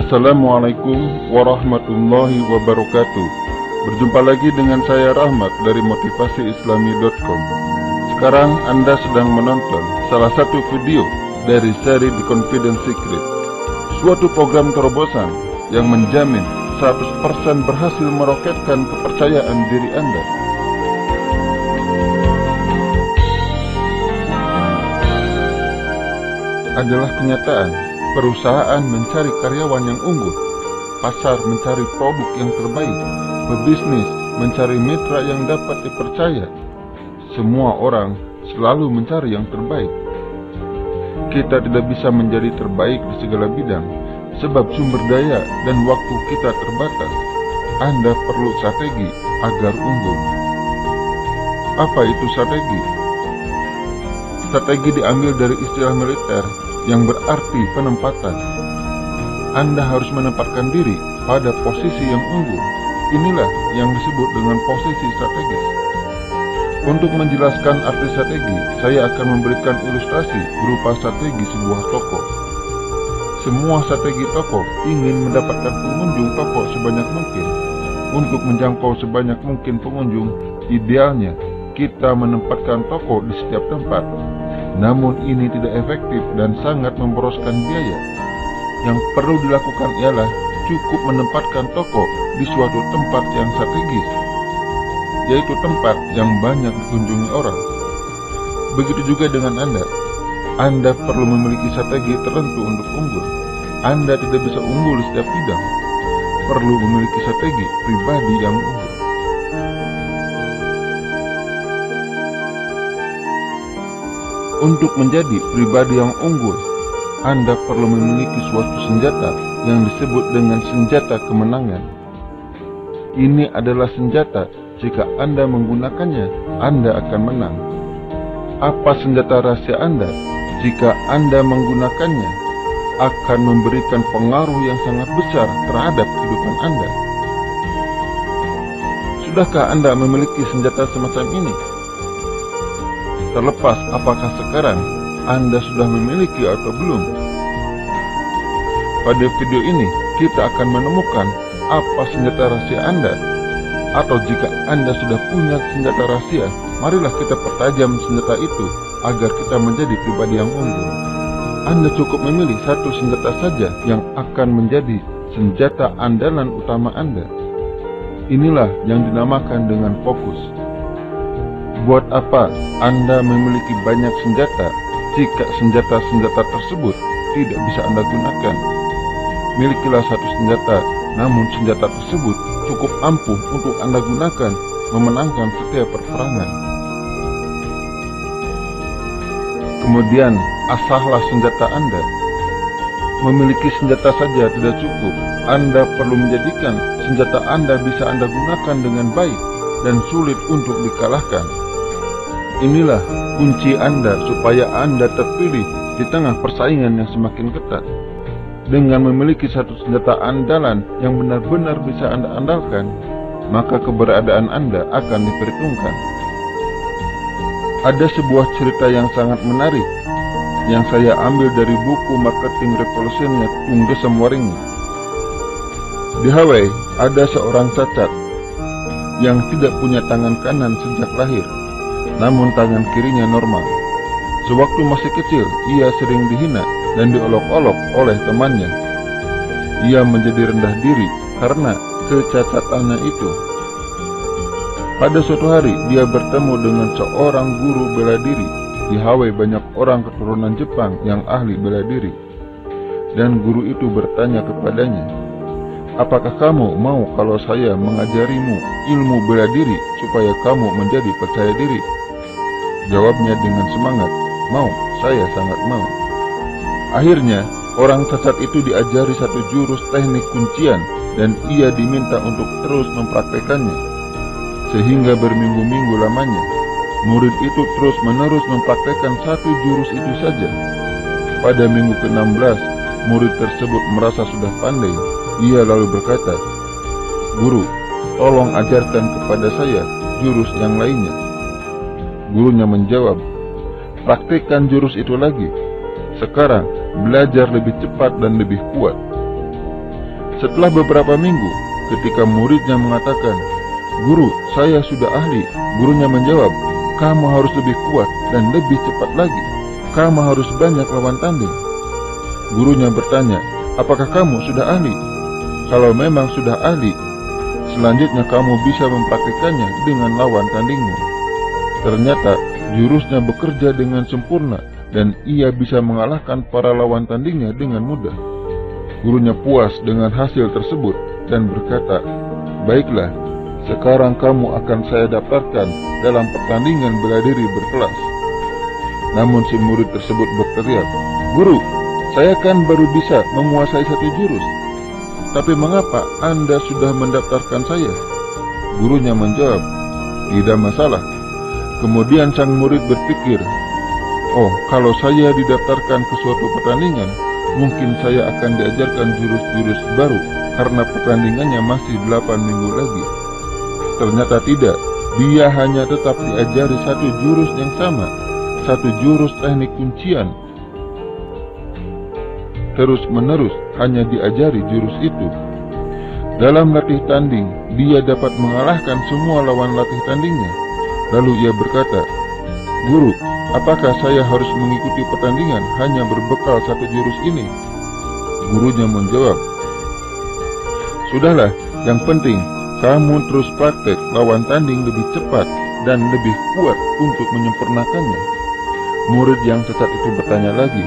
Assalamualaikum warahmatullahi wabarakatuh. Berjumpa lagi dengan saya Rahmat dari motivasiislami.com. Sekarang Anda sedang menonton salah satu video dari seri The Confidence Secret, suatu program terobosan yang menjamin 100% berhasil meroketkan kepercayaan diri Anda. Adalah kenyataan, perusahaan mencari karyawan yang unggul, pasar mencari produk yang terbaik, pebisnis mencari mitra yang dapat dipercaya. Semua orang selalu mencari yang terbaik. Kita tidak bisa menjadi terbaik di segala bidang, sebab sumber daya dan waktu kita terbatas. Anda perlu strategi agar unggul. Apa itu strategi? Strategi diambil dari istilah militer yang berarti penempatan. Anda harus menempatkan diri pada posisi yang unggul. Inilah yang disebut dengan posisi strategis. Untuk menjelaskan arti strategi, saya akan memberikan ilustrasi berupa strategi sebuah toko. Semua strategi toko ingin mendapatkan pengunjung toko sebanyak mungkin. Untuk menjangkau sebanyak mungkin pengunjung, idealnya kita menempatkan toko di setiap tempat. Namun ini tidak efektif dan sangat memboroskan biaya. Yang perlu dilakukan ialah cukup menempatkan toko di suatu tempat yang strategis, yaitu tempat yang banyak dikunjungi orang. Begitu juga dengan Anda. Anda perlu memiliki strategi tertentu untuk unggul. Anda tidak bisa unggul di setiap bidang. Perlu memiliki strategi pribadi yang unggul. Untuk menjadi pribadi yang unggul, Anda perlu memiliki suatu senjata yang disebut dengan senjata kemenangan. Ini adalah senjata, jika Anda menggunakannya, Anda akan menang. Apa senjata rahasia Anda? Jika Anda menggunakannya, akan memberikan pengaruh yang sangat besar terhadap kehidupan Anda. Sudahkah Anda memiliki senjata semacam ini? Terlepas apakah sekarang Anda sudah memiliki atau belum. Pada video ini kita akan menemukan apa senjata rahasia Anda. Atau jika Anda sudah punya senjata rahasia, marilah kita pertajam senjata itu agar kita menjadi pribadi yang unggul. Anda cukup memilih satu senjata saja yang akan menjadi senjata andalan utama Anda. Inilah yang dinamakan dengan fokus. Buat apa Anda memiliki banyak senjata jika senjata-senjata tersebut tidak bisa Anda gunakan? Milikilah satu senjata, namun senjata tersebut cukup ampuh untuk Anda gunakan memenangkan setiap peperangan. Kemudian, asahlah senjata Anda. Memiliki senjata saja tidak cukup. Anda perlu menjadikan senjata Anda bisa Anda gunakan dengan baik dan sulit untuk dikalahkan. Inilah kunci Anda supaya Anda terpilih di tengah persaingan yang semakin ketat. Dengan memiliki satu senjata andalan yang benar-benar bisa Anda andalkan, maka keberadaan Anda akan diperhitungkan. Ada sebuah cerita yang sangat menarik yang saya ambil dari buku Marketing Revolutionnya Tung Desem Waringin. Di Hawaii ada seorang cacat yang tidak punya tangan kanan sejak lahir, namun tangan kirinya normal. Sewaktu masih kecil, ia sering dihina dan diolok-olok oleh temannya. Ia menjadi rendah diri karena kecacatannya itu. Pada suatu hari, dia bertemu dengan seorang guru bela diri. Di Hawaii banyak orang keturunan Jepang yang ahli bela diri. Dan guru itu bertanya kepadanya, "Apakah kamu mau kalau saya mengajarimu ilmu bela diri supaya kamu menjadi percaya diri?" Jawabnya dengan semangat, "Mau, saya sangat mau." Akhirnya, orang cacat itu diajari satu jurus teknik kuncian dan ia diminta untuk terus mempraktekannya. Sehingga berminggu-minggu lamanya, murid itu terus-menerus mempraktekkan satu jurus itu saja. Pada minggu ke-16, murid tersebut merasa sudah pandai. Ia lalu berkata, "Guru, tolong ajarkan kepada saya jurus yang lainnya." Gurunya menjawab, "Praktikkan jurus itu lagi. Sekarang belajar lebih cepat dan lebih kuat." Setelah beberapa minggu, ketika muridnya mengatakan, "Guru, saya sudah ahli," gurunya menjawab, "Kamu harus lebih kuat dan lebih cepat lagi. Kamu harus banyak lawan tanding." Gurunya bertanya, "Apakah kamu sudah ahli? Kalau memang sudah ahli, selanjutnya kamu bisa mempraktikannya dengan lawan tandingmu." Ternyata jurusnya bekerja dengan sempurna dan ia bisa mengalahkan para lawan tandingnya dengan mudah. Gurunya puas dengan hasil tersebut dan berkata, "Baiklah, sekarang kamu akan saya daftarkan dalam pertandingan bela diri berkelas." Namun si murid tersebut berteriak, "Guru, saya kan baru bisa menguasai satu jurus. Tapi mengapa Anda sudah mendaftarkan saya?" Gurunya menjawab, "Tidak masalah." Kemudian sang murid berpikir, "Oh, kalau saya didaftarkan ke suatu pertandingan, mungkin saya akan diajarkan jurus-jurus baru karena pertandingannya masih 8 minggu lagi." Ternyata tidak, dia hanya tetap diajari satu jurus yang sama, satu jurus teknik kuncian. Terus-menerus hanya diajari jurus itu. Dalam latih tanding, dia dapat mengalahkan semua lawan latih tandingnya. Lalu ia berkata, "Guru, apakah saya harus mengikuti pertandingan hanya berbekal satu jurus ini?" Gurunya menjawab, "Sudahlah, yang penting kamu terus praktek lawan tanding lebih cepat dan lebih kuat untuk menyempurnakannya." Murid yang sesat itu bertanya lagi,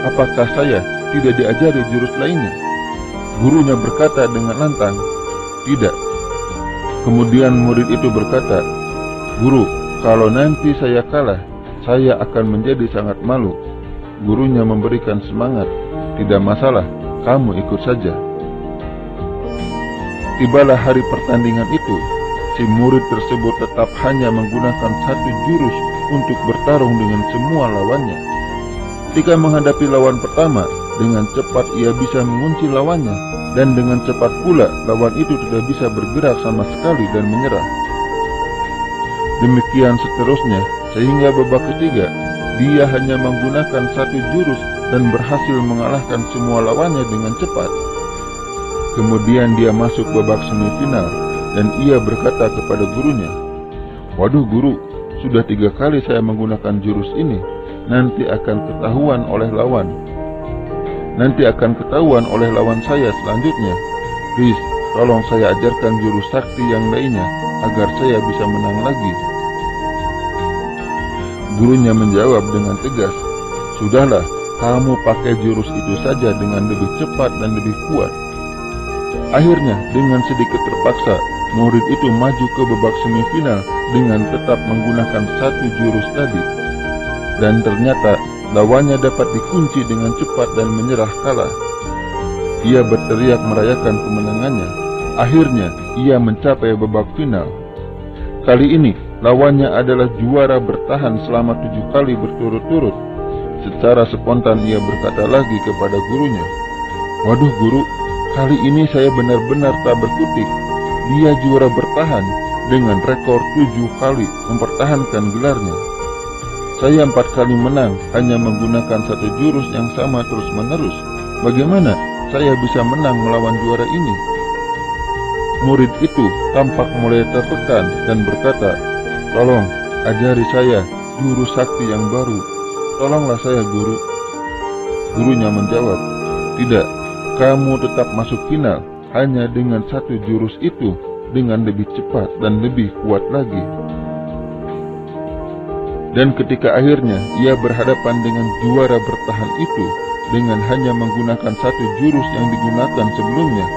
"Apakah saya tidak diajari jurus lainnya?" Gurunya berkata dengan lantang, "Tidak." Kemudian murid itu berkata, "Guru, kalau nanti saya kalah, saya akan menjadi sangat malu." Gurunya memberikan semangat, "Tidak masalah, kamu ikut saja." Tibalah hari pertandingan itu, si murid tersebut tetap hanya menggunakan satu jurus untuk bertarung dengan semua lawannya. Ketika menghadapi lawan pertama, dengan cepat ia bisa mengunci lawannya, dan dengan cepat pula lawan itu tidak bisa bergerak sama sekali dan menyerah. Demikian seterusnya, sehingga babak ketiga, dia hanya menggunakan satu jurus dan berhasil mengalahkan semua lawannya dengan cepat. Kemudian dia masuk babak semifinal, dan ia berkata kepada gurunya, "Waduh guru, sudah 3 kali saya menggunakan jurus ini. Nanti akan ketahuan oleh lawan saya selanjutnya. Please, tolong saya ajarkan jurus sakti yang lainnya agar saya bisa menang lagi." Gurunya menjawab dengan tegas, "Sudahlah, kamu pakai jurus itu saja dengan lebih cepat dan lebih kuat." Akhirnya, dengan sedikit terpaksa, murid itu maju ke babak semifinal dengan tetap menggunakan satu jurus tadi. Dan ternyata, lawannya dapat dikunci dengan cepat dan menyerah kalah. Ia berteriak merayakan kemenangannya. Akhirnya, ia mencapai babak final. Kali ini, lawannya adalah juara bertahan selama 7 kali berturut-turut. Secara spontan ia berkata lagi kepada gurunya, "Waduh guru, kali ini saya benar-benar tak berkutik. Dia juara bertahan dengan rekor 7 kali mempertahankan gelarnya. Saya 4 kali menang hanya menggunakan satu jurus yang sama terus-menerus. Bagaimana saya bisa menang melawan juara ini?" Murid itu tampak mulai tertekan dan berkata, "Tolong, ajari saya jurus sakti yang baru. Tolonglah saya guru." Gurunya menjawab, "Tidak, kamu tetap masuk final hanya dengan satu jurus itu dengan lebih cepat dan lebih kuat lagi." Dan ketika akhirnya ia berhadapan dengan juara bertahan itu dengan hanya menggunakan satu jurus yang digunakan sebelumnya,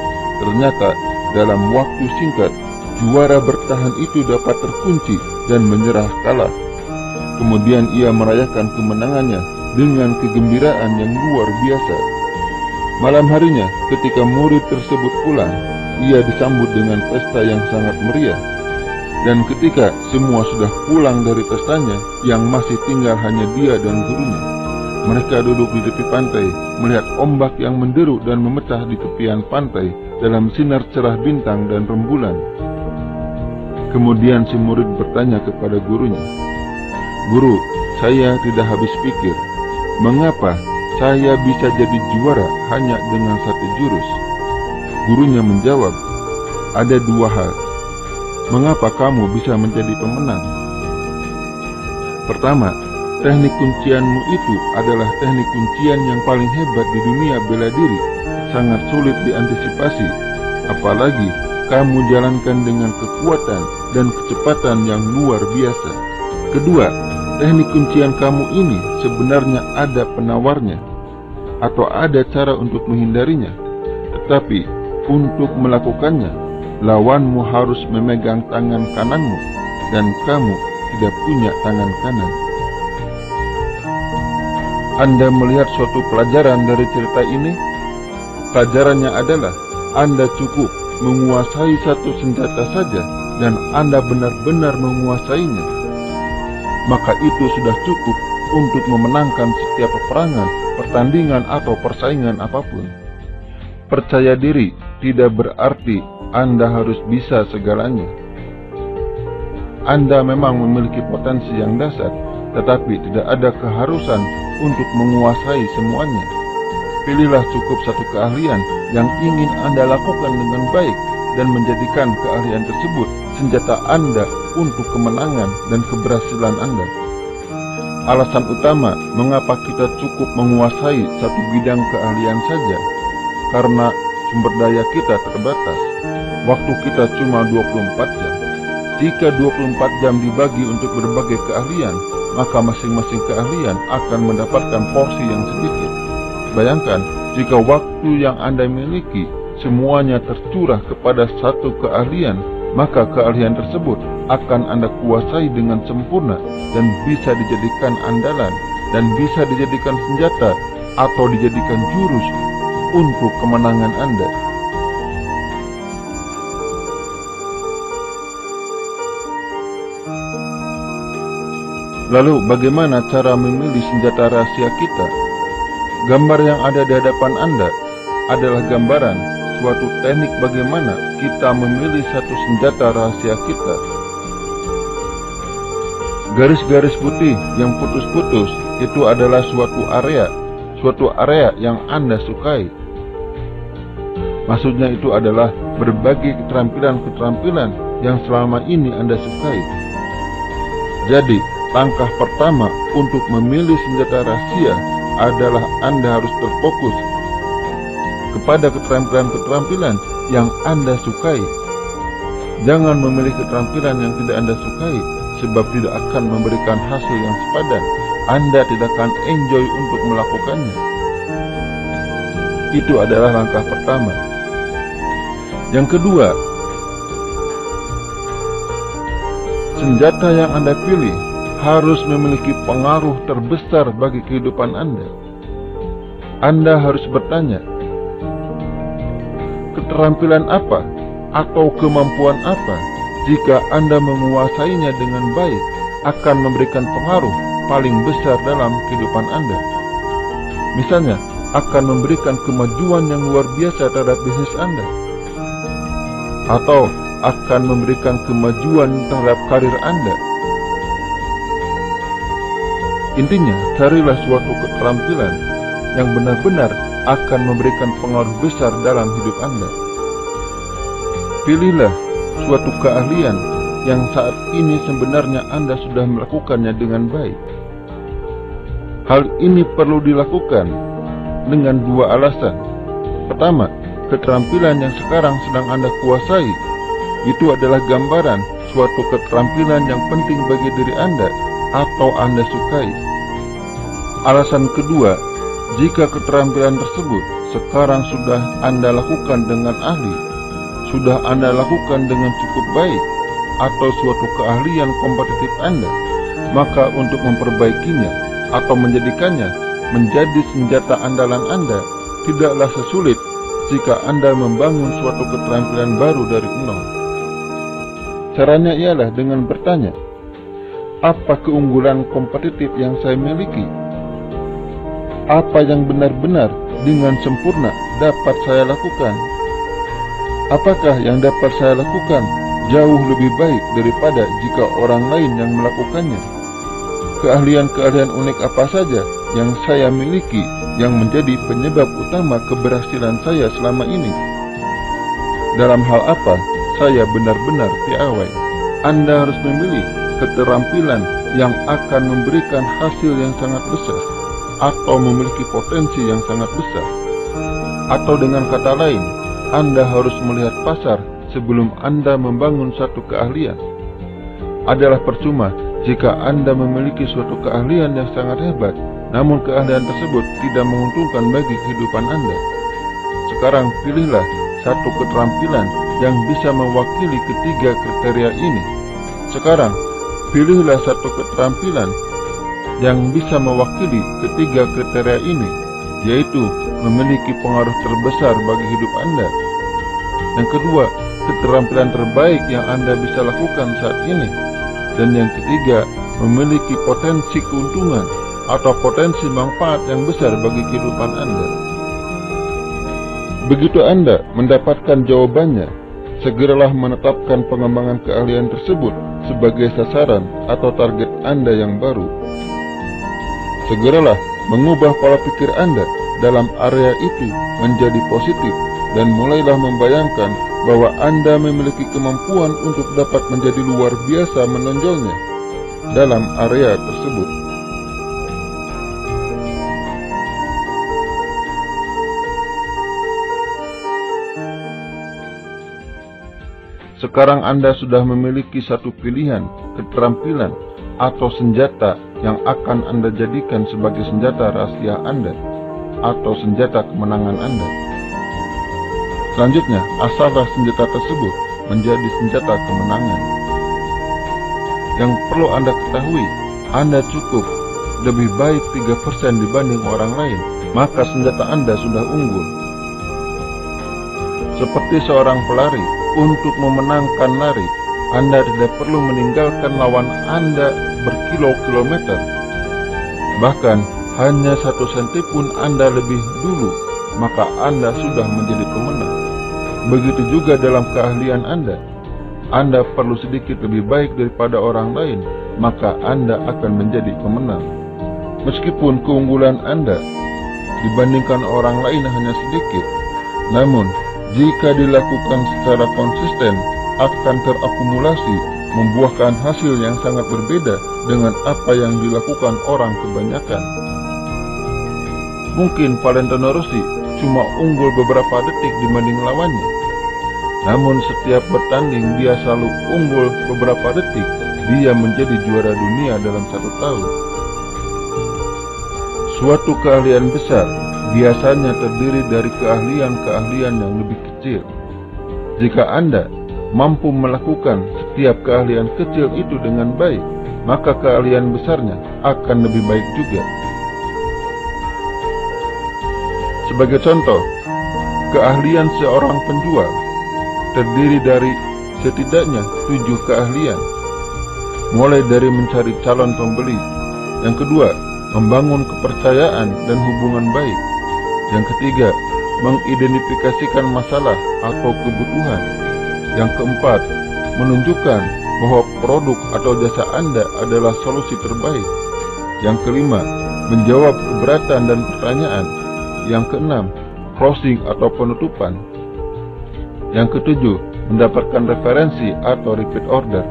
ternyata dalam waktu singkat juara bertahan itu dapat terkunci dan menyerah kalah. Kemudian ia merayakan kemenangannya dengan kegembiraan yang luar biasa. Malam harinya, ketika murid tersebut pulang, ia disambut dengan pesta yang sangat meriah. Dan ketika semua sudah pulang dari pestanya, yang masih tinggal hanya dia dan gurunya. Mereka duduk di tepi pantai, melihat ombak yang menderu dan memecah di tepian pantai dalam sinar cerah bintang dan rembulan. Kemudian si murid bertanya kepada gurunya, "Guru, saya tidak habis pikir, mengapa saya bisa jadi juara hanya dengan satu jurus?" Gurunya menjawab, ada dua hal. Mengapa kamu bisa menjadi pemenang? Pertama, teknik kuncianmu itu adalah teknik kuncian yang paling hebat di dunia bela diri. Sangat sulit diantisipasi, apalagi kamu jalankan dengan kekuatan dan kecepatan yang luar biasa. Kedua, teknik kuncian kamu ini sebenarnya ada penawarnya, atau ada cara untuk menghindarinya. Tetapi, untuk melakukannya, lawanmu harus memegang tangan kananmu, dan kamu tidak punya tangan kanan. Anda melihat suatu pelajaran dari cerita ini? Pelajarannya adalah Anda cukup menguasai satu senjata saja, dan Anda benar-benar menguasainya. Maka itu sudah cukup untuk memenangkan setiap peperangan, pertandingan, atau persaingan apapun. Percaya diri tidak berarti Anda harus bisa segalanya. Anda memang memiliki potensi yang dahsyat, tetapi tidak ada keharusan untuk menguasai semuanya. Pilihlah cukup satu keahlian yang ingin Anda lakukan dengan baik dan menjadikan keahlian tersebut senjata Anda untuk kemenangan dan keberhasilan Anda. Alasan utama mengapa kita cukup menguasai satu bidang keahlian saja, karena sumber daya kita terbatas. Waktu kita cuma 24 jam. Jika 24 jam dibagi untuk berbagai keahlian, maka masing-masing keahlian akan mendapatkan porsi yang sedikit. Bayangkan, jika waktu yang Anda miliki semuanya tercurah kepada satu keahlian, maka keahlian tersebut akan Anda kuasai dengan sempurna dan bisa dijadikan andalan dan bisa dijadikan senjata atau dijadikan jurus untuk kemenangan Anda. Lalu bagaimana cara memilih senjata rahasia kita? Gambar yang ada di hadapan Anda adalah gambaran suatu teknik bagaimana kita memilih satu senjata rahasia kita. Garis-garis putih yang putus-putus itu adalah suatu area yang Anda sukai. Maksudnya itu adalah berbagai keterampilan-keterampilan yang selama ini Anda sukai. Jadi, langkah pertama untuk memilih senjata rahasia adalah Anda harus terfokus kepada keterampilan-keterampilan yang Anda sukai. Jangan memilih keterampilan yang tidak Anda sukai, sebab tidak akan memberikan hasil yang sepadan. Anda tidak akan enjoy untuk melakukannya. Itu adalah langkah pertama. Yang kedua, senjata yang Anda pilih harus memiliki pengaruh terbesar bagi kehidupan Anda. Anda harus bertanya, keterampilan apa atau kemampuan apa jika Anda menguasainya dengan baik akan memberikan pengaruh paling besar dalam kehidupan Anda. Misalnya, akan memberikan kemajuan yang luar biasa terhadap bisnis Anda, atau akan memberikan kemajuan terhadap karir Anda. Intinya, carilah suatu keterampilan yang benar-benar akan memberikan pengaruh besar dalam hidup Anda. Pilihlah suatu keahlian yang saat ini sebenarnya Anda sudah melakukannya dengan baik. Hal ini perlu dilakukan dengan dua alasan. Pertama, keterampilan yang sekarang sedang Anda kuasai itu adalah gambaran suatu keterampilan yang penting bagi diri Anda atau Anda sukai. Alasan kedua, jika keterampilan tersebut sekarang sudah Anda lakukan dengan ahli, sudah Anda lakukan dengan cukup baik, atau suatu keahlian kompetitif Anda, maka untuk memperbaikinya atau menjadikannya menjadi senjata andalan Anda tidaklah sesulit jika Anda membangun suatu keterampilan baru dari nol. Caranya ialah dengan bertanya, apa keunggulan kompetitif yang saya miliki? Apa yang benar-benar dengan sempurna dapat saya lakukan? Apakah yang dapat saya lakukan jauh lebih baik daripada jika orang lain yang melakukannya? Keahlian-keahlian unik apa saja yang saya miliki yang menjadi penyebab utama keberhasilan saya selama ini? dalam hal apa saya benar-benar piawai. Anda harus memilih keterampilan yang akan memberikan hasil yang sangat besar, atau memiliki potensi yang sangat besar. Atau dengan kata lain, Anda harus melihat pasar sebelum Anda membangun satu keahlian. Adalah percuma jika Anda memiliki suatu keahlian yang sangat hebat, namun keahlian tersebut tidak menguntungkan bagi kehidupan Anda. Sekarang pilihlah satu keterampilan yang bisa mewakili ketiga kriteria ini. Sekarang pilihlah satu keterampilan yang bisa mewakili ketiga kriteria ini, yaitu memiliki pengaruh terbesar bagi hidup Anda. Yang kedua, keterampilan terbaik yang Anda bisa lakukan saat ini. Dan yang ketiga, memiliki potensi keuntungan atau potensi manfaat yang besar bagi kehidupan Anda. Begitu Anda mendapatkan jawabannya, segeralah menetapkan pengembangan keahlian tersebut sebagai sasaran atau target Anda yang baru. Segeralah mengubah pola pikir Anda dalam area itu menjadi positif dan mulailah membayangkan bahwa Anda memiliki kemampuan untuk dapat menjadi luar biasa menonjolnya dalam area tersebut. Sekarang Anda sudah memiliki satu pilihan, keterampilan, atau senjata yang akan Anda jadikan sebagai senjata rahasia Anda atau senjata kemenangan Anda. Selanjutnya, asahlah senjata tersebut menjadi senjata kemenangan. Yang perlu Anda ketahui, Anda cukup lebih baik 3% dibanding orang lain, maka senjata Anda sudah unggul. Seperti seorang pelari, untuk memenangkan lari, Anda tidak perlu meninggalkan lawan Anda berkilo-kilometer. Bahkan, hanya 1 senti pun Anda lebih dulu, maka Anda sudah menjadi pemenang. Begitu juga dalam keahlian Anda. Anda perlu sedikit lebih baik daripada orang lain, maka Anda akan menjadi pemenang. Meskipun keunggulan Anda dibandingkan orang lain hanya sedikit, namun jika dilakukan secara konsisten akan terakumulasi, membuahkan hasil yang sangat berbeda dengan apa yang dilakukan orang kebanyakan. Mungkin Valentino Rossi cuma unggul beberapa detik dibanding lawannya, namun setiap bertanding dia selalu unggul beberapa detik. Dia menjadi juara dunia dalam 1 tahun. Suatu keahlian besar biasanya terdiri dari keahlian-keahlian yang lebih kecil. Jika Anda mampu melakukan setiap keahlian kecil itu dengan baik, maka keahlian besarnya akan lebih baik juga. Sebagai contoh, keahlian seorang penjual terdiri dari setidaknya 7 keahlian, mulai dari mencari calon pembeli. Yang kedua, membangun kepercayaan dan hubungan baik. Yang ketiga, mengidentifikasikan masalah atau kebutuhan. Yang keempat, menunjukkan bahwa produk atau jasa Anda adalah solusi terbaik. Yang kelima, menjawab keberatan dan pertanyaan. Yang keenam, closing atau penutupan. Yang ketujuh, mendapatkan referensi atau repeat order.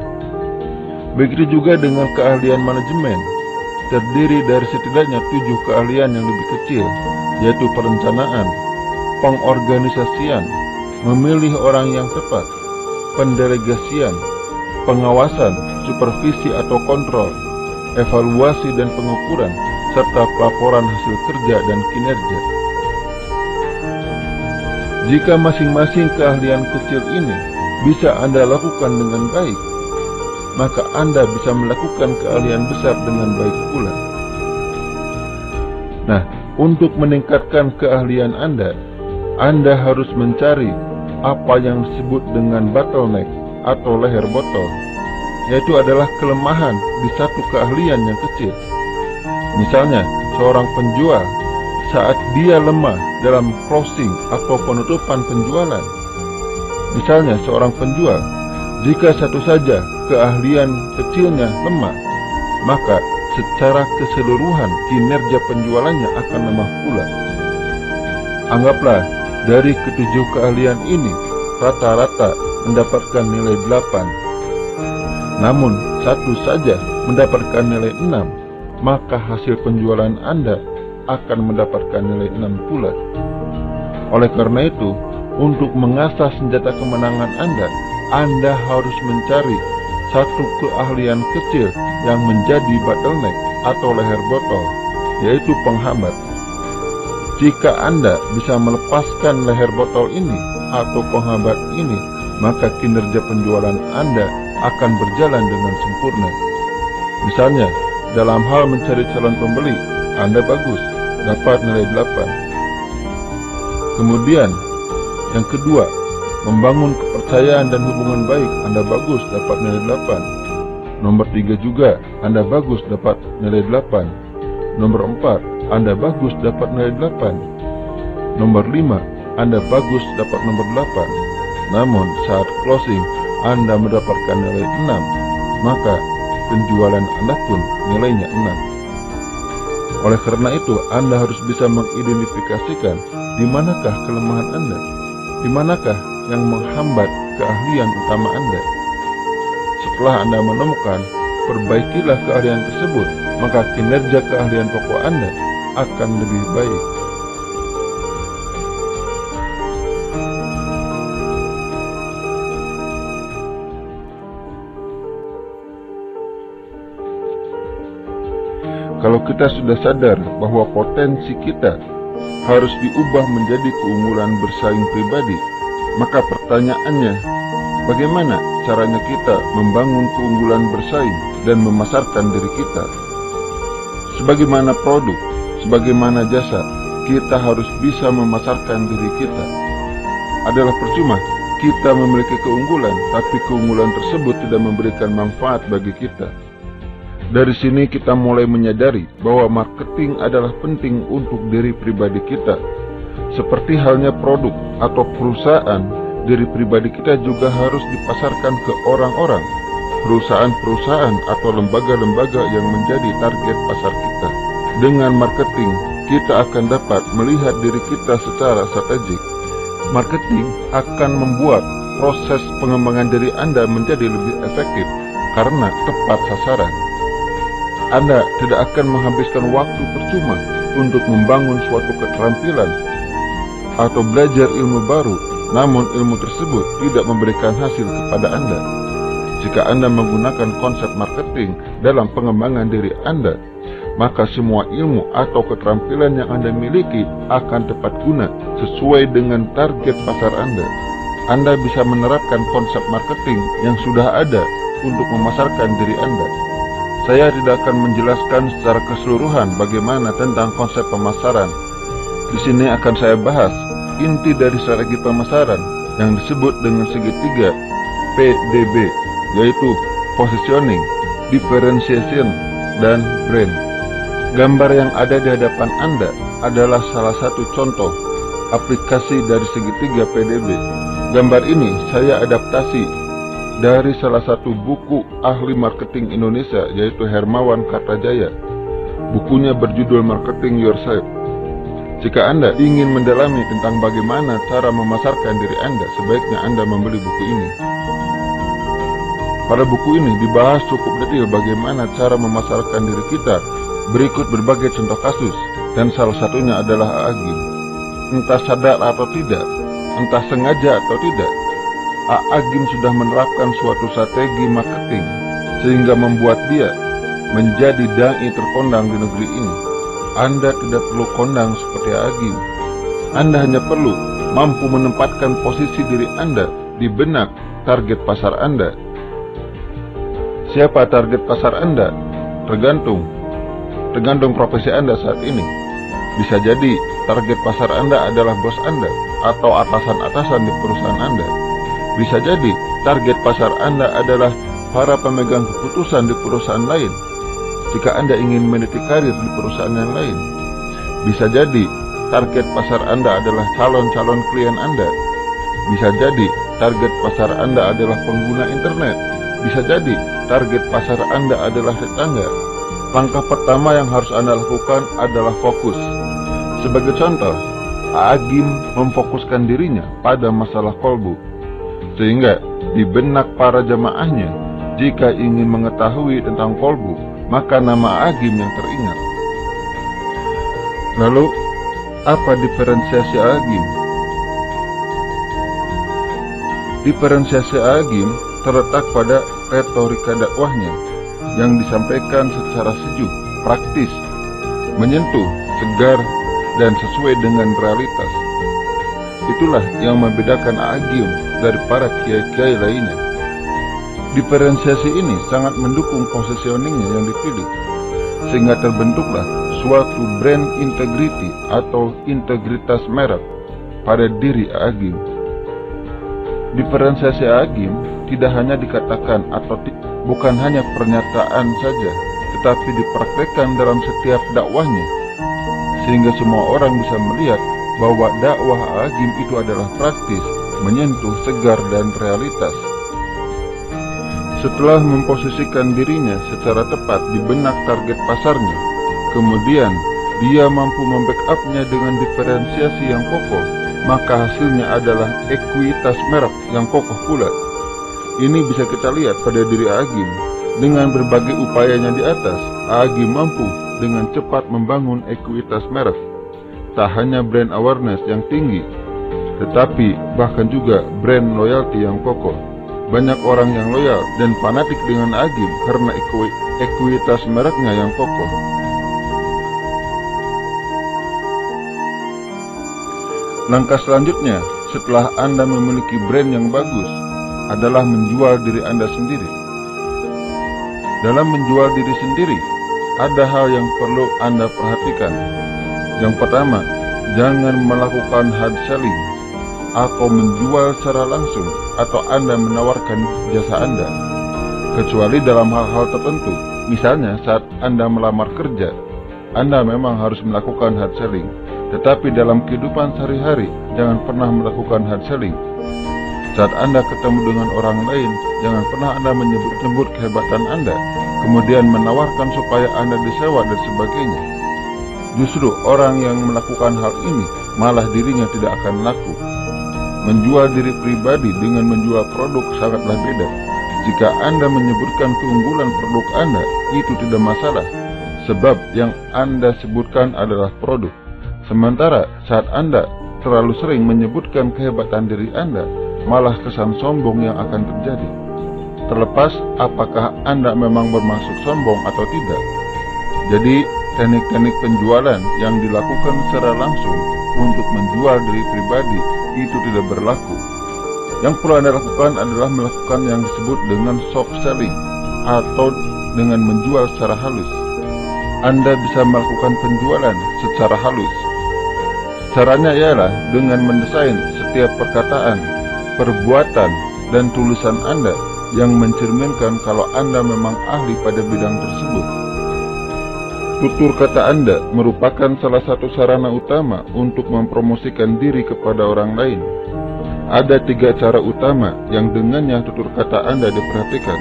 Begitu juga dengan keahlian manajemen, terdiri dari setidaknya 7 keahlian yang lebih kecil, yaitu perencanaan, pengorganisasian, memilih orang yang tepat, pendelegasian, pengawasan, supervisi atau kontrol, evaluasi dan pengukuran, serta pelaporan hasil kerja dan kinerja. Jika masing-masing keahlian kecil ini bisa Anda lakukan dengan baik, maka Anda bisa melakukan keahlian besar dengan baik pula. Nah, untuk meningkatkan keahlian Anda harus mencari apa yang disebut dengan bottleneck atau leher botol, yaitu adalah kelemahan di satu keahlian yang kecil. Misalnya, seorang penjual saat dia lemah dalam closing atau penutupan penjualan. Misalnya, seorang penjual, jika satu saja keahlian kecilnya lemah, maka secara keseluruhan kinerja penjualannya akan lemah pula. Anggaplah dari ke-7 keahlian ini, rata-rata mendapatkan nilai 8. Namun, satu saja mendapatkan nilai 6, maka hasil penjualan Anda akan mendapatkan nilai 6 pula. Oleh karena itu, untuk mengasah senjata kemenangan Anda harus mencari satu keahlian kecil yang menjadi bottleneck atau leher botol, yaitu penghambat. Jika Anda bisa melepaskan leher botol ini atau penghambat ini, maka kinerja penjualan Anda akan berjalan dengan sempurna. Misalnya, dalam hal mencari calon pembeli, Anda bagus, dapat nilai 8. Kemudian, yang kedua, membangun kepercayaan dan hubungan baik, Anda bagus, dapat nilai 8. Nomor 3 juga, Anda bagus, dapat nilai 8. Nomor 4, Anda bagus, dapat nilai 8. Nomor 5, Anda bagus, dapat nomor 8. Namun, saat closing, Anda mendapatkan nilai 6, maka penjualan Anda pun nilainya 6. Oleh karena itu, Anda harus bisa mengidentifikasikan di manakah kelemahan Anda, di manakah yang menghambat keahlian utama Anda. Setelah Anda menemukan, perbaikilah keahlian tersebut, maka kinerja keahlian pokok Anda akan lebih baik. Kalau kita sudah sadar bahwa potensi kita harus diubah menjadi keunggulan bersaing pribadi, maka pertanyaannya, bagaimana caranya kita membangun keunggulan bersaing dan memasarkan diri kita? Sebagaimana produk, sebagaimana jasa, kita harus bisa memasarkan diri kita. Adalah percuma kita memiliki keunggulan, tapi keunggulan tersebut tidak memberikan manfaat bagi kita. Dari sini kita mulai menyadari bahwa marketing adalah penting untuk diri pribadi kita. Seperti halnya produk atau perusahaan, diri pribadi kita juga harus dipasarkan ke orang-orang, perusahaan-perusahaan atau lembaga-lembaga yang menjadi target pasar kita. Dengan marketing, kita akan dapat melihat diri kita secara strategik. Marketing akan membuat proses pengembangan diri Anda menjadi lebih efektif karena tepat sasaran. Anda tidak akan menghabiskan waktu percuma untuk membangun suatu keterampilan atau belajar ilmu baru, namun ilmu tersebut tidak memberikan hasil kepada Anda. Jika Anda menggunakan konsep marketing dalam pengembangan diri Anda, maka semua ilmu atau keterampilan yang Anda miliki akan tepat guna sesuai dengan target pasar Anda. Anda bisa menerapkan konsep marketing yang sudah ada untuk memasarkan diri Anda. Saya tidak akan menjelaskan secara keseluruhan bagaimana tentang konsep pemasaran. Di sini akan saya bahas inti dari strategi pemasaran yang disebut dengan segitiga PDB, yaitu positioning, differentiation, dan brand. Gambar yang ada di hadapan Anda adalah salah satu contoh aplikasi dari segitiga PDB. Gambar ini saya adaptasi dari salah satu buku ahli marketing Indonesia, yaitu Hermawan Kartajaya. Bukunya berjudul Marketing Yourself. Jika Anda ingin mendalami tentang bagaimana cara memasarkan diri Anda, sebaiknya Anda membeli buku ini. Pada buku ini dibahas cukup detail bagaimana cara memasarkan diri kita. Berikut berbagai contoh kasus, dan salah satunya adalah Agim. Entah sadar atau tidak, entah sengaja atau tidak, Agim sudah menerapkan suatu strategi marketing sehingga membuat dia menjadi dai terkondang di negeri ini. Anda tidak perlu kondang seperti Agim. Anda hanya perlu mampu menempatkan posisi diri Anda di benak target pasar Anda. Siapa target pasar Anda? Tergantung profesi Anda saat ini. Bisa jadi target pasar Anda adalah bos Anda atau atasan-atasan di perusahaan Anda. Bisa jadi target pasar Anda adalah para pemegang keputusan di perusahaan lain jika Anda ingin meniti karir di perusahaan yang lain. Bisa jadi target pasar Anda adalah calon-calon klien Anda. Bisa jadi target pasar Anda adalah pengguna internet. Bisa jadi target pasar Anda adalah tetangga. Langkah pertama yang harus Anda lakukan adalah fokus. Sebagai contoh, Agim memfokuskan dirinya pada masalah kolbu. sehingga di benak para jamaahnya, jika ingin mengetahui tentang kolbu, maka nama Agim yang teringat. Lalu, apa diferensiasi Agim? Diferensiasi Agim terletak pada retorika dakwahnya yang disampaikan secara sejuk, praktis, menyentuh, segar, dan sesuai dengan realitas. Itulah yang membedakan Agim dari para kiai-kiai lainnya. Diferensiasi ini sangat mendukung positioningnya yang dipilih, sehingga terbentuklah suatu brand integrity atau integritas merek pada diri Agim. Diferensiasi Agim tidak hanya dikatakan atau bukan hanya pernyataan saja, tetapi dipraktekkan dalam setiap dakwahnya, sehingga semua orang bisa melihat bahwa dakwah Agim itu adalah praktis, menyentuh, segar, dan realitas. Setelah memposisikan dirinya secara tepat di benak target pasarnya, kemudian dia mampu membackupnya dengan diferensiasi yang kokoh, maka hasilnya adalah ekuitas merek yang kokoh pula. Ini bisa kita lihat pada diri Agim. Dengan berbagai upayanya di atas, Agim mampu dengan cepat membangun ekuitas merek. Tak hanya brand awareness yang tinggi, tetapi bahkan juga brand loyalty yang kokoh. Banyak orang yang loyal dan fanatik dengan Agim karena ekuitas mereknya yang kokoh. Langkah selanjutnya, setelah Anda memiliki brand yang bagus, adalah menjual diri Anda sendiri. Dalam menjual diri sendiri, ada hal yang perlu Anda perhatikan. Yang pertama, jangan melakukan hard selling atau menjual secara langsung atau Anda menawarkan jasa Anda, kecuali dalam hal-hal tertentu. Misalnya saat Anda melamar kerja, Anda memang harus melakukan hard selling, tetapi dalam kehidupan sehari-hari jangan pernah melakukan hard selling. Saat Anda ketemu dengan orang lain, jangan pernah Anda menyebut-nyebut kehebatan Anda, kemudian menawarkan supaya Anda disewa dan sebagainya. Justru orang yang melakukan hal ini malah dirinya tidak akan laku. Menjual diri pribadi dengan menjual produk sangatlah beda. Jika Anda menyebutkan keunggulan produk Anda, itu tidak masalah, sebab yang Anda sebutkan adalah produk. Sementara saat Anda terlalu sering menyebutkan kehebatan diri Anda, malah kesan sombong yang akan terjadi. Terlepas apakah Anda memang bermaksud sombong atau tidak. Jadi, teknik-teknik penjualan yang dilakukan secara langsung untuk menjual diri pribadi itu tidak berlaku. Yang perlu Anda lakukan adalah melakukan yang disebut dengan soft selling atau dengan menjual secara halus. Anda bisa melakukan penjualan secara halus. Caranya ialah dengan mendesain setiap perkataan, perbuatan, dan tulisan Anda yang mencerminkan kalau Anda memang ahli pada bidang tersebut. Tutur kata Anda merupakan salah satu sarana utama untuk mempromosikan diri kepada orang lain. Ada 3 cara utama yang dengannya tutur kata Anda diperhatikan.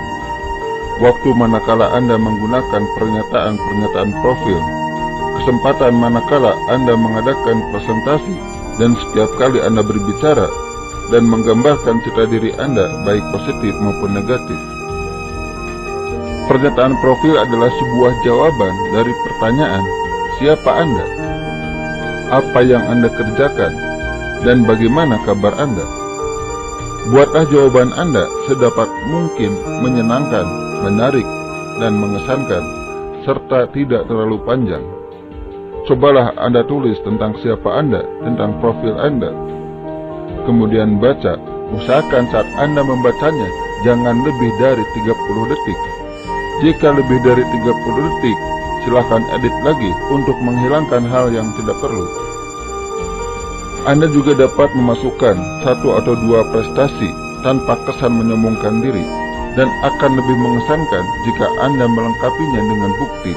Waktu manakala Anda menggunakan pernyataan-pernyataan profil, kesempatan manakala Anda mengadakan presentasi, dan setiap kali Anda berbicara dan menggambarkan citra diri Anda baik positif maupun negatif. Pernyataan profil adalah sebuah jawaban dari pertanyaan, siapa Anda? Apa yang Anda kerjakan? Dan bagaimana kabar Anda? Buatlah jawaban Anda sedapat mungkin menyenangkan, menarik, dan mengesankan, serta tidak terlalu panjang. Cobalah Anda tulis tentang siapa Anda, tentang profil Anda. Kemudian baca, usahakan saat Anda membacanya, jangan lebih dari 30 detik. Jika lebih dari 30 detik, silakan edit lagi untuk menghilangkan hal yang tidak perlu. Anda juga dapat memasukkan 1 atau 2 prestasi tanpa kesan menyombongkan diri, dan akan lebih mengesankan jika Anda melengkapinya dengan bukti.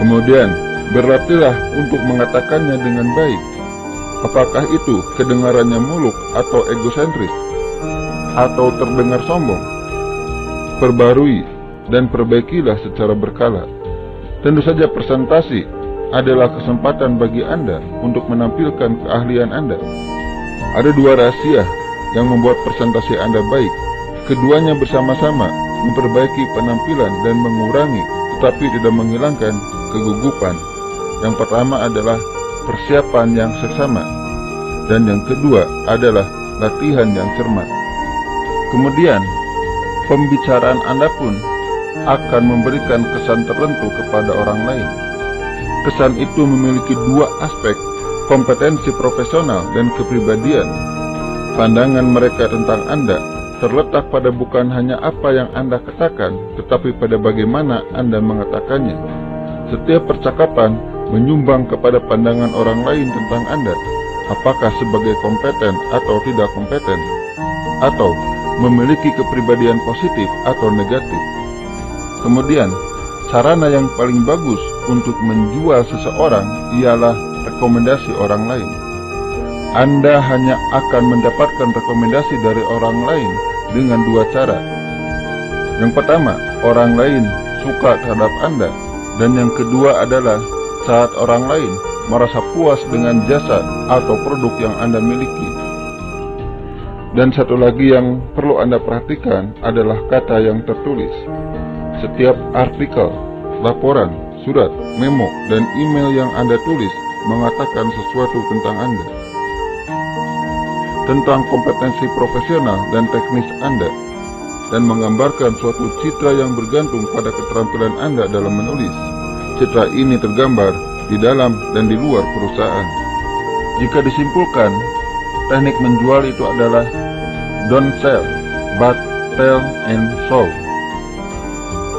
Kemudian, berlatihlah untuk mengatakannya dengan baik. Apakah itu kedengarannya muluk atau egosentris, atau terdengar sombong? Perbarui dan perbaikilah secara berkala. Tentu saja presentasi adalah kesempatan bagi Anda untuk menampilkan keahlian Anda. Ada 2 rahasia yang membuat presentasi Anda baik. Keduanya bersama-sama memperbaiki penampilan dan mengurangi, tetapi tidak menghilangkan kegugupan. Yang pertama adalah persiapan yang seksama, dan yang kedua adalah latihan yang cermat. Kemudian, pembicaraan Anda pun akan memberikan kesan tertentu kepada orang lain. Kesan itu memiliki dua aspek, kompetensi profesional dan kepribadian. Pandangan mereka tentang Anda terletak pada bukan hanya apa yang Anda katakan, tetapi pada bagaimana Anda mengatakannya. Setiap percakapan menyumbang kepada pandangan orang lain tentang Anda, apakah sebagai kompeten atau tidak kompeten, atau memiliki kepribadian positif atau negatif. Kemudian, sarana yang paling bagus untuk menjual seseorang ialah rekomendasi orang lain. Anda hanya akan mendapatkan rekomendasi dari orang lain dengan dua cara. Yang pertama, orang lain suka terhadap Anda, dan yang kedua adalah saat orang lain merasa puas dengan jasa atau produk yang Anda miliki. Dan satu lagi yang perlu Anda perhatikan adalah kata yang tertulis. Setiap artikel, laporan, surat, memo, dan email yang Anda tulis mengatakan sesuatu tentang Anda, tentang kompetensi profesional dan teknis Anda, dan menggambarkan suatu citra yang bergantung pada keterampilan Anda dalam menulis. Citra ini tergambar di dalam dan di luar perusahaan. Jika disimpulkan, teknik menjual itu adalah don't sell, but tell and show.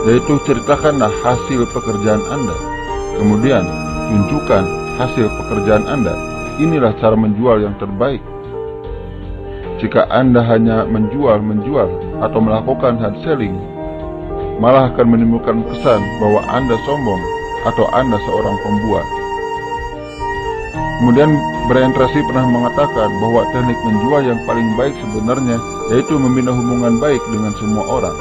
Yaitu ceritakanlah hasil pekerjaan Anda, kemudian tunjukkan hasil pekerjaan Anda. Inilah cara menjual yang terbaik. Jika Anda hanya menjual atau melakukan hard selling, malah akan menimbulkan kesan bahwa Anda sombong atau Anda seorang pembual. Kemudian Brian Tracy pernah mengatakan bahwa teknik menjual yang paling baik sebenarnya yaitu membina hubungan baik dengan semua orang.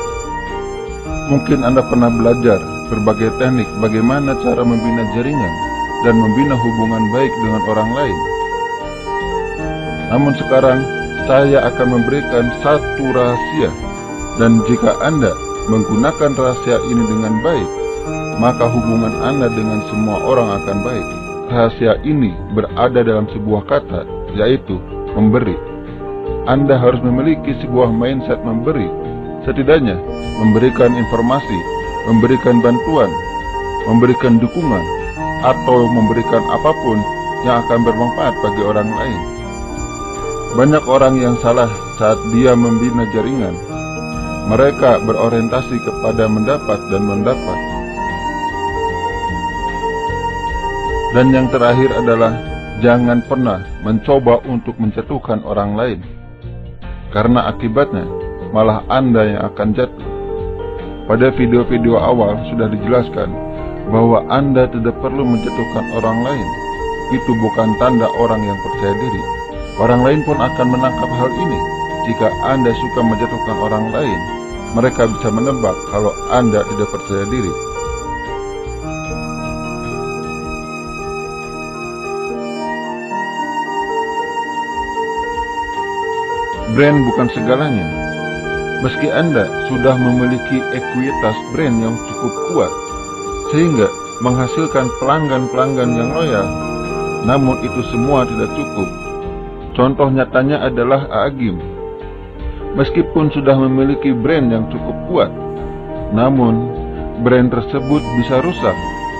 Mungkin Anda pernah belajar berbagai teknik bagaimana cara membina jaringan dan membina hubungan baik dengan orang lain. Namun sekarang saya akan memberikan satu rahasia, dan jika Anda menggunakan rahasia ini dengan baik, maka hubungan Anda dengan semua orang akan baik. Rahasia ini berada dalam sebuah kata, yaitu memberi. Anda harus memiliki sebuah mindset memberi, setidaknya memberikan informasi, memberikan bantuan, memberikan dukungan, atau memberikan apapun yang akan bermanfaat bagi orang lain. Banyak orang yang salah saat dia membina jaringan. Mereka berorientasi kepada mendapat dan mendapat. Dan yang terakhir adalah jangan pernah mencoba untuk menjatuhkan orang lain, karena akibatnya malah Anda yang akan jatuh. Pada video-video awal sudah dijelaskan bahwa Anda tidak perlu menjatuhkan orang lain. Itu bukan tanda orang yang percaya diri. Orang lain pun akan menangkap hal ini. Jika Anda suka menjatuhkan orang lain, mereka bisa menebak kalau Anda tidak percaya diri. Brand bukan segalanya. Meski Anda sudah memiliki ekuitas brand yang cukup kuat, sehingga menghasilkan pelanggan-pelanggan yang loyal, namun itu semua tidak cukup. Contoh nyatanya adalah Aagim. Meskipun sudah memiliki brand yang cukup kuat, namun brand tersebut bisa rusak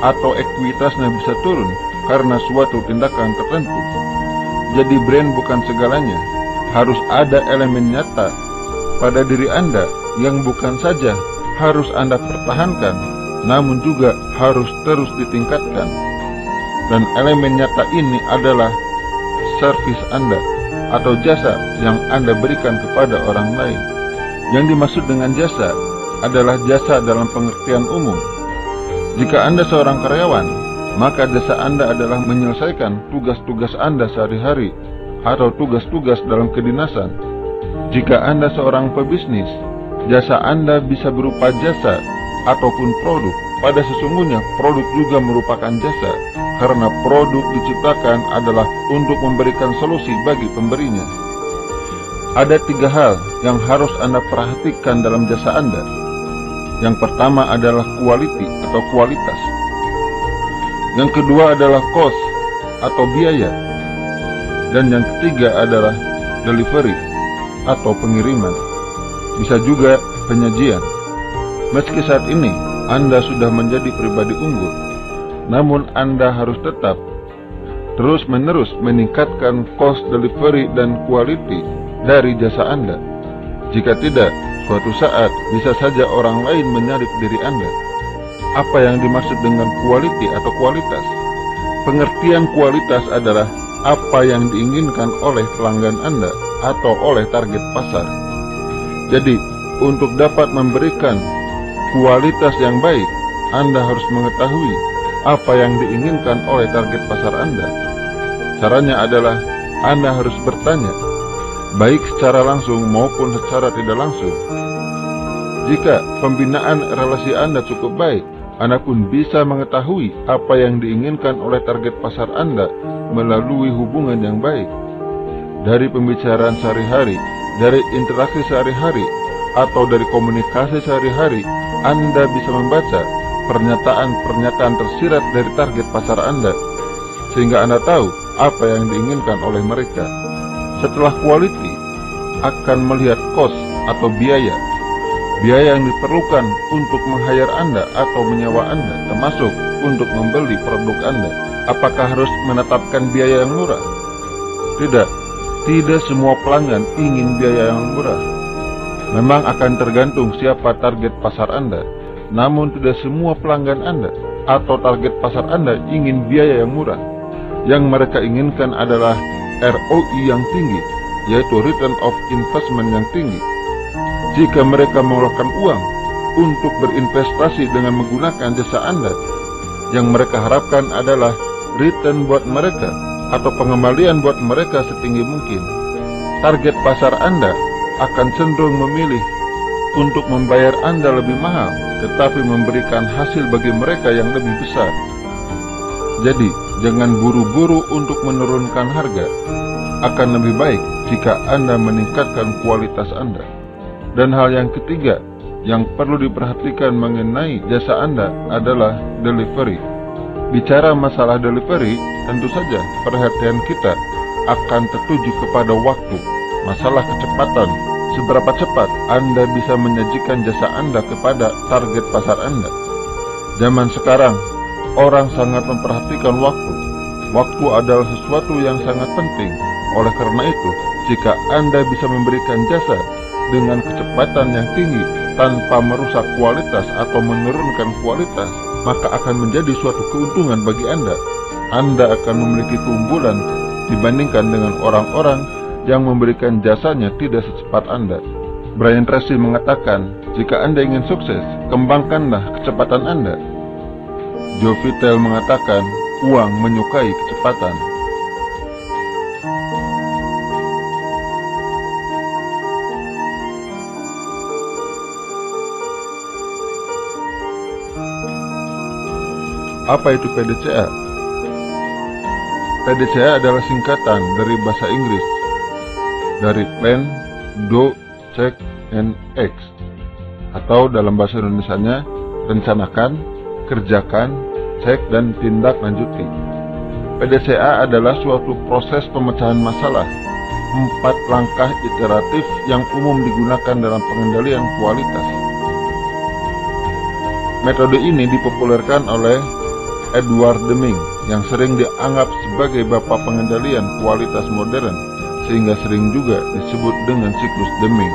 atau ekuitasnya bisa turun karena suatu tindakan tertentu. Jadi brand bukan segalanya. Harus ada elemen nyata pada diri Anda yang bukan saja harus Anda pertahankan, namun juga harus terus ditingkatkan. Dan elemen nyata ini adalah servis Anda atau jasa yang Anda berikan kepada orang lain. Yang dimaksud dengan jasa adalah jasa dalam pengertian umum. Jika Anda seorang karyawan, maka jasa Anda adalah menyelesaikan tugas-tugas Anda sehari-hari atau tugas-tugas dalam kedinasan. Jika Anda seorang pebisnis, jasa Anda bisa berupa jasa ataupun produk. Pada sesungguhnya produk juga merupakan jasa, karena produk diciptakan adalah untuk memberikan solusi bagi pemberinya. Ada 3 hal yang harus Anda perhatikan dalam jasa Anda. Yang pertama adalah quality atau kualitas. Yang kedua adalah cost atau biaya. Dan yang ketiga adalah delivery atau pengiriman. Bisa juga penyajian. Meski saat ini Anda sudah menjadi pribadi unggul, namun Anda harus tetap terus-menerus meningkatkan cost, delivery, dan quality dari jasa Anda. Jika tidak, suatu saat bisa saja orang lain menyalip diri Anda. Apa yang dimaksud dengan quality atau kualitas? Pengertian kualitas adalah apa yang diinginkan oleh pelanggan Anda atau oleh target pasar. Jadi, untuk dapat memberikan kualitas yang baik, Anda harus mengetahui apa yang diinginkan oleh target pasar Anda. Caranya adalah Anda harus bertanya, baik secara langsung maupun secara tidak langsung. Jika pembinaan relasi Anda cukup baik, Anda pun bisa mengetahui apa yang diinginkan oleh target pasar Anda melalui hubungan yang baik. Dari pembicaraan sehari-hari, dari interaksi sehari-hari, atau dari komunikasi sehari-hari, Anda bisa membaca pernyataan-pernyataan tersirat dari target pasar Anda, sehingga Anda tahu apa yang diinginkan oleh mereka. Setelah quality, akan melihat cost atau biaya. Biaya yang diperlukan untuk meng-hire Anda atau menyewa Anda, termasuk untuk membeli produk Anda. Apakah harus menetapkan biaya yang murah? Tidak. Tidak semua pelanggan ingin biaya yang murah. Memang akan tergantung siapa target pasar Anda. Namun tidak semua pelanggan Anda atau target pasar Anda ingin biaya yang murah. Yang mereka inginkan adalah ROI yang tinggi, yaitu return of investment yang tinggi. Jika mereka mengeluarkan uang untuk berinvestasi dengan menggunakan jasa Anda, yang mereka harapkan adalah return buat mereka atau pengembalian buat mereka setinggi mungkin. Target pasar Anda akan cenderung memilih untuk membayar Anda lebih mahal, tetapi memberikan hasil bagi mereka yang lebih besar. Jadi, jangan buru-buru untuk menurunkan harga. Akan lebih baik jika Anda meningkatkan kualitas Anda. Dan hal yang ketiga yang perlu diperhatikan mengenai jasa Anda adalah delivery. Bicara masalah delivery, tentu saja perhatian kita akan tertuju kepada waktu, masalah kecepatan. Seberapa cepat Anda bisa menyajikan jasa Anda kepada target pasar Anda. Zaman sekarang, orang sangat memperhatikan waktu. Waktu adalah sesuatu yang sangat penting. Oleh karena itu, jika Anda bisa memberikan jasa dengan kecepatan yang tinggi tanpa merusak kualitas atau menurunkan kualitas, maka akan menjadi suatu keuntungan bagi Anda. Anda akan memiliki keunggulan dibandingkan dengan orang-orang yang memberikan jasanya tidak secepat Anda. Brian Tracy mengatakan, jika Anda ingin sukses, kembangkanlah kecepatan Anda. Joe Vitale mengatakan, uang menyukai kecepatan. Apa itu PDCA? PDCA adalah singkatan dari bahasa Inggris, dari Plan, Do, Check, and Act, atau dalam bahasa Indonesianya, rencanakan, kerjakan, cek, dan tindak lanjuti. PDCA adalah suatu proses pemecahan masalah, 4 langkah iteratif yang umum digunakan dalam pengendalian kualitas. Metode ini dipopulerkan oleh Edward Deming, yang sering dianggap sebagai bapak pengendalian kualitas modern, sehingga sering juga disebut dengan siklus Deming.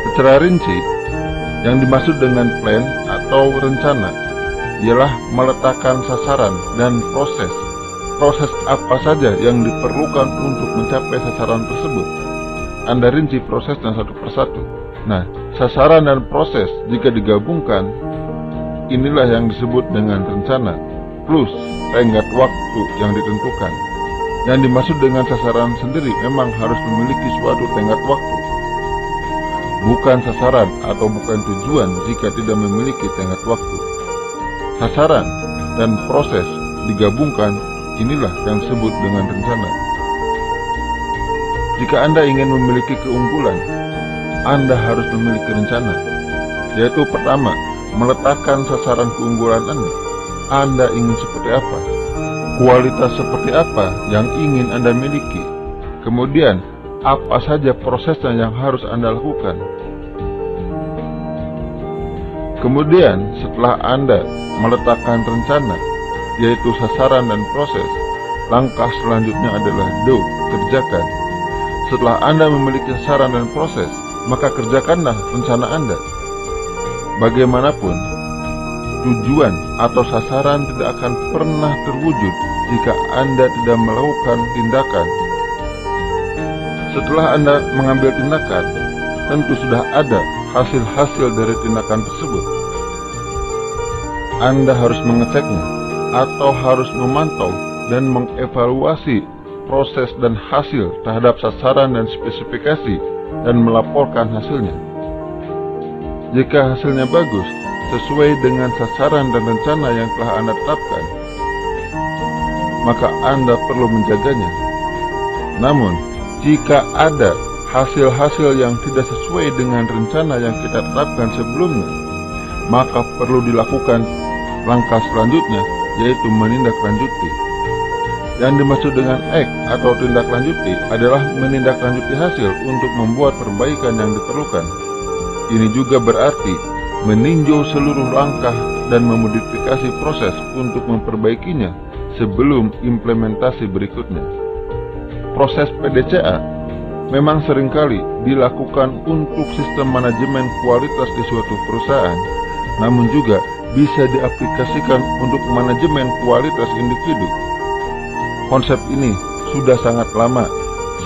Secara rinci, yang dimaksud dengan plan atau rencana ialah meletakkan sasaran dan proses. Proses apa saja yang diperlukan untuk mencapai sasaran tersebut. Anda rinci prosesnya satu persatu. Nah, sasaran dan proses jika digabungkan, inilah yang disebut dengan rencana, plus tenggat waktu yang ditentukan. Yang dimaksud dengan sasaran sendiri memang harus memiliki suatu tenggat waktu. Bukan sasaran atau bukan tujuan jika tidak memiliki tenggat waktu. Sasaran dan proses digabungkan, inilah yang disebut dengan rencana. Jika Anda ingin memiliki keunggulan, Anda harus memiliki rencana, yaitu pertama, meletakkan sasaran keunggulan Anda. Anda ingin seperti apa? Kualitas seperti apa yang ingin Anda miliki? Kemudian, apa saja prosesnya yang harus Anda lakukan? Kemudian, setelah Anda meletakkan rencana, yaitu sasaran dan proses, langkah selanjutnya adalah do, kerjakan. Setelah Anda memiliki sasaran dan proses, maka kerjakanlah rencana Anda. Bagaimanapun, tujuan atau sasaran tidak akan pernah terwujud jika Anda tidak melakukan tindakan. Setelah Anda mengambil tindakan, tentu sudah ada hasil-hasil dari tindakan tersebut. Anda harus mengeceknya atau harus memantau dan mengevaluasi proses dan hasil terhadap sasaran dan spesifikasi dan melaporkan hasilnya. Jika hasilnya bagus, sesuai dengan sasaran dan rencana yang telah Anda tetapkan, maka Anda perlu menjaganya. Namun, jika ada hasil-hasil yang tidak sesuai dengan rencana yang kita tetapkan sebelumnya, maka perlu dilakukan langkah selanjutnya, yaitu menindaklanjuti. Yang dimaksud dengan act atau tindak lanjuti adalah menindaklanjuti hasil untuk membuat perbaikan yang diperlukan. Ini juga berarti meninjau seluruh langkah dan memodifikasi proses untuk memperbaikinya sebelum implementasi berikutnya. Proses PDCA memang seringkali dilakukan untuk sistem manajemen kualitas di suatu perusahaan, namun juga bisa diaplikasikan untuk manajemen kualitas individu. Konsep ini sudah sangat lama,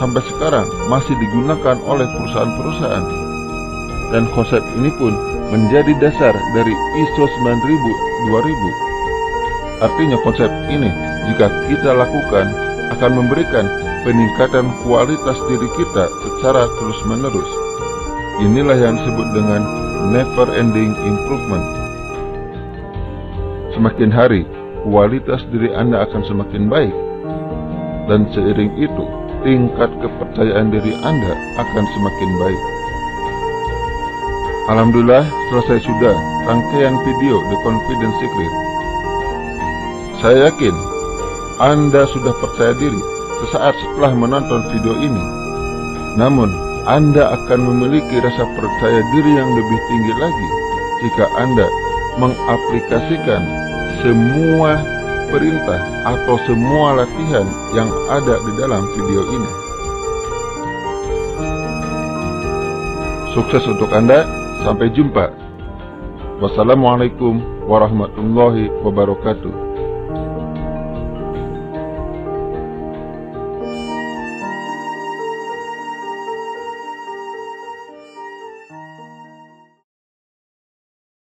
sampai sekarang masih digunakan oleh perusahaan-perusahaan. Dan konsep ini pun menjadi dasar dari ISO 9000-2000. Artinya konsep ini jika kita lakukan akan memberikan peningkatan kualitas diri kita secara terus-menerus. Inilah yang disebut dengan never ending improvement. Semakin hari, kualitas diri Anda akan semakin baik. Dan seiring itu, tingkat kepercayaan diri Anda akan semakin baik. Alhamdulillah, selesai sudah rangkaian video The Confidence Secret. Saya yakin Anda sudah percaya diri sesaat setelah menonton video ini. Namun, Anda akan memiliki rasa percaya diri yang lebih tinggi lagi jika Anda mengaplikasikan semua perintah atau semua latihan yang ada di dalam video ini. Sukses untuk Anda, sampai jumpa. Wassalamualaikum warahmatullahi wabarakatuh.